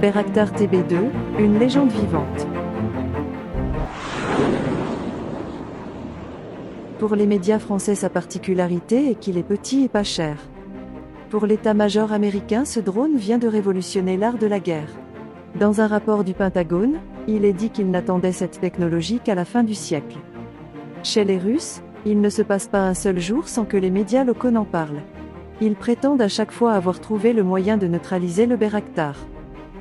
Bayraktar TB2, une légende vivante. Pour les médias français, sa particularité est qu'il est petit et pas cher. Pour l'état-major américain, ce drone vient de révolutionner l'art de la guerre. Dans un rapport du Pentagone, il est dit qu'il n'attendait cette technologie qu'à la fin du siècle. Chez les Russes, il ne se passe pas un seul jour sans que les médias locaux n'en parlent. Ils prétendent à chaque fois avoir trouvé le moyen de neutraliser le Bayraktar.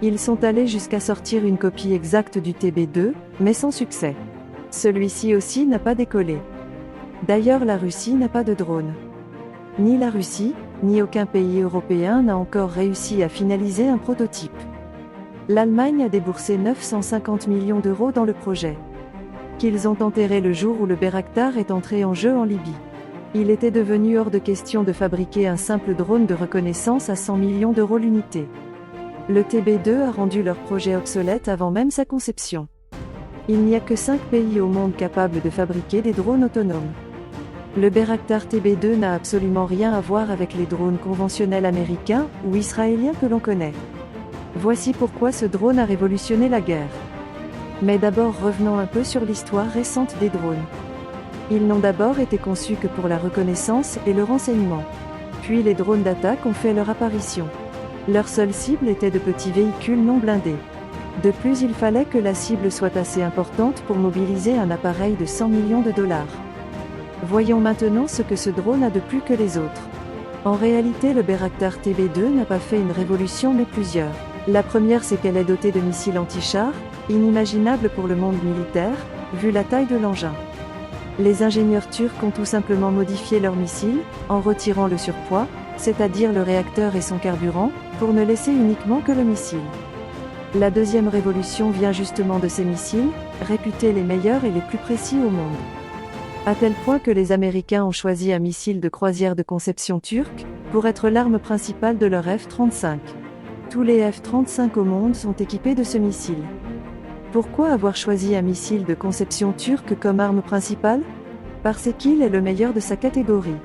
Ils sont allés jusqu'à sortir une copie exacte du TB2, mais sans succès. Celui-ci aussi n'a pas décollé. D'ailleurs, la Russie n'a pas de drone. Ni la Russie, ni aucun pays européen n'a encore réussi à finaliser un prototype. L'Allemagne a déboursé 950 millions d'euros dans le projet, qu'ils ont enterré le jour où le Bayraktar est entré en jeu en Libye. Il était devenu hors de question de fabriquer un simple drone de reconnaissance à 100 millions d'euros l'unité. Le TB2 a rendu leur projet obsolète avant même sa conception. Il n'y a que 5 pays au monde capables de fabriquer des drones autonomes. Le Bayraktar TB2 n'a absolument rien à voir avec les drones conventionnels américains ou israéliens que l'on connaît. Voici pourquoi ce drone a révolutionné la guerre. Mais d'abord, revenons un peu sur l'histoire récente des drones. Ils n'ont d'abord été conçus que pour la reconnaissance et le renseignement. Puis les drones d'attaque ont fait leur apparition. Leur seule cible était de petits véhicules non blindés. De plus, il fallait que la cible soit assez importante pour mobiliser un appareil de 100 millions de dollars. Voyons maintenant ce que ce drone a de plus que les autres. En réalité, le Bayraktar TB2 n'a pas fait une révolution mais plusieurs. La première, c'est qu'elle est dotée de missiles anti-chars, inimaginables pour le monde militaire, vu la taille de l'engin. Les ingénieurs turcs ont tout simplement modifié leurs missiles, en retirant le surpoids, c'est-à-dire le réacteur et son carburant, pour ne laisser uniquement que le missile. La deuxième révolution vient justement de ces missiles, réputés les meilleurs et les plus précis au monde. À tel point que les Américains ont choisi un missile de croisière de conception turque, pour être l'arme principale de leur F-35. Tous les F-35 au monde sont équipés de ce missile. Pourquoi avoir choisi un missile de conception turque comme arme principale? Parce qu'il est le meilleur de sa catégorie.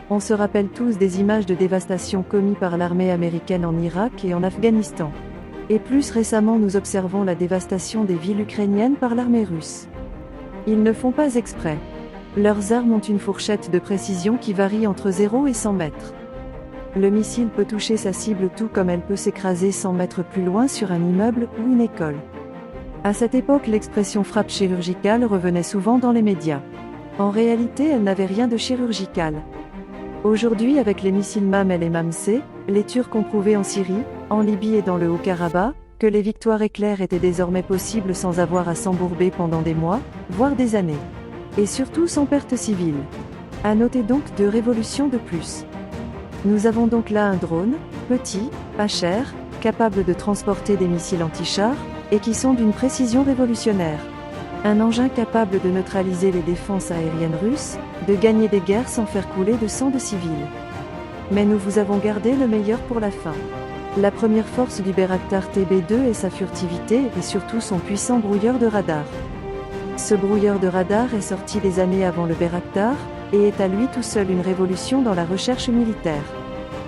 On se rappelle tous des images de dévastation commises par l'armée américaine en Irak et en Afghanistan. Et plus récemment, nous observons la dévastation des villes ukrainiennes par l'armée russe. Ils ne font pas exprès. Leurs armes ont une fourchette de précision qui varie entre 0 et 100 mètres. Le missile peut toucher sa cible tout comme elle peut s'écraser 100 mètres plus loin sur un immeuble ou une école. À cette époque, l'expression frappe chirurgicale revenait souvent dans les médias. En réalité, elle n'avait rien de chirurgical. Aujourd'hui, avec les missiles MAM-L et MAM-C, les Turcs ont prouvé en Syrie, en Libye et dans le Haut-Karabakh, que les victoires éclairs étaient désormais possibles sans avoir à s'embourber pendant des mois, voire des années. Et surtout sans perte civile. À noter donc 2 révolutions de plus. Nous avons donc là un drone, petit, pas cher, capable de transporter des missiles anti-chars, et qui sont d'une précision révolutionnaire. Un engin capable de neutraliser les défenses aériennes russes, de gagner des guerres sans faire couler de sang de civils. Mais nous vous avons gardé le meilleur pour la fin. La première force du Bayraktar TB2 est sa furtivité et surtout son puissant brouilleur de radar. Ce brouilleur de radar est sorti des années avant le Bayraktar, et est à lui tout seul une révolution dans la recherche militaire.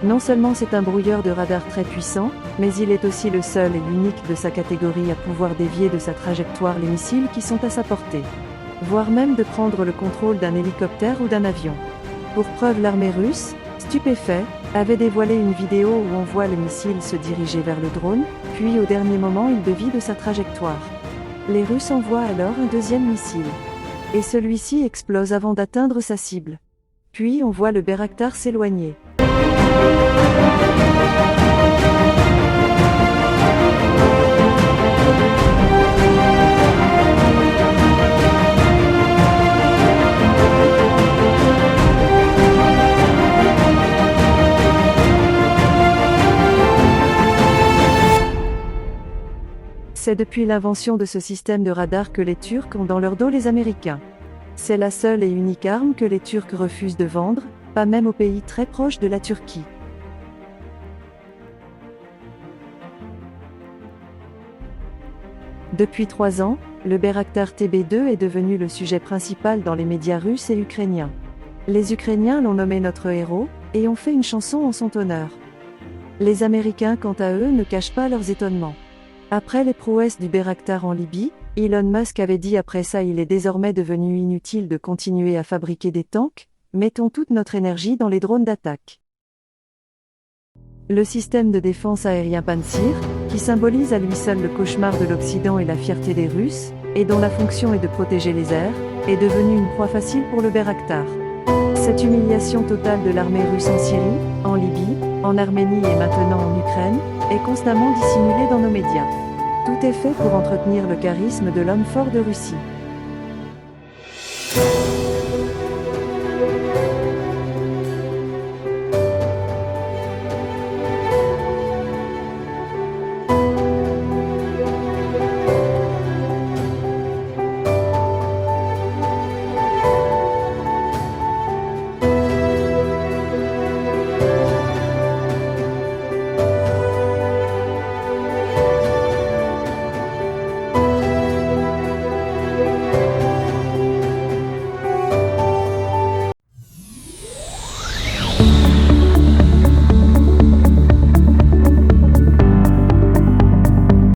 Non seulement c'est un brouilleur de radar très puissant, mais il est aussi le seul et l'unique de sa catégorie à pouvoir dévier de sa trajectoire les missiles qui sont à sa portée. Voire même de prendre le contrôle d'un hélicoptère ou d'un avion. Pour preuve, l'armée russe, stupéfait, avait dévoilé une vidéo où on voit le missile se diriger vers le drone, puis au dernier moment il dévie de sa trajectoire. Les Russes envoient alors un deuxième missile. Et celui-ci explose avant d'atteindre sa cible. Puis on voit le Bayraktar s'éloigner. C'est depuis l'invention de ce système de radar que les Turcs ont dans leur dos les Américains. C'est la seule et unique arme que les Turcs refusent de vendre, pas même aux pays très proches de la Turquie. Depuis 3 ans, le Bayraktar TB2 est devenu le sujet principal dans les médias russes et ukrainiens. Les Ukrainiens l'ont nommé notre héros, et ont fait une chanson en son honneur. Les Américains, quant à eux, ne cachent pas leurs étonnements. Après les prouesses du Bayraktar en Libye, Elon Musk avait dit après ça il est désormais devenu inutile de continuer à fabriquer des tanks, mettons toute notre énergie dans les drones d'attaque. Le système de défense aérien Pantsir, qui symbolise à lui seul le cauchemar de l'Occident et la fierté des Russes, et dont la fonction est de protéger les airs, est devenu une proie facile pour le Bayraktar. Cette humiliation totale de l'armée russe en Syrie, en Libye, en Arménie et maintenant en Ukraine, est constamment dissimulée dans nos médias. Tout est fait pour entretenir le charisme de l'homme fort de Russie.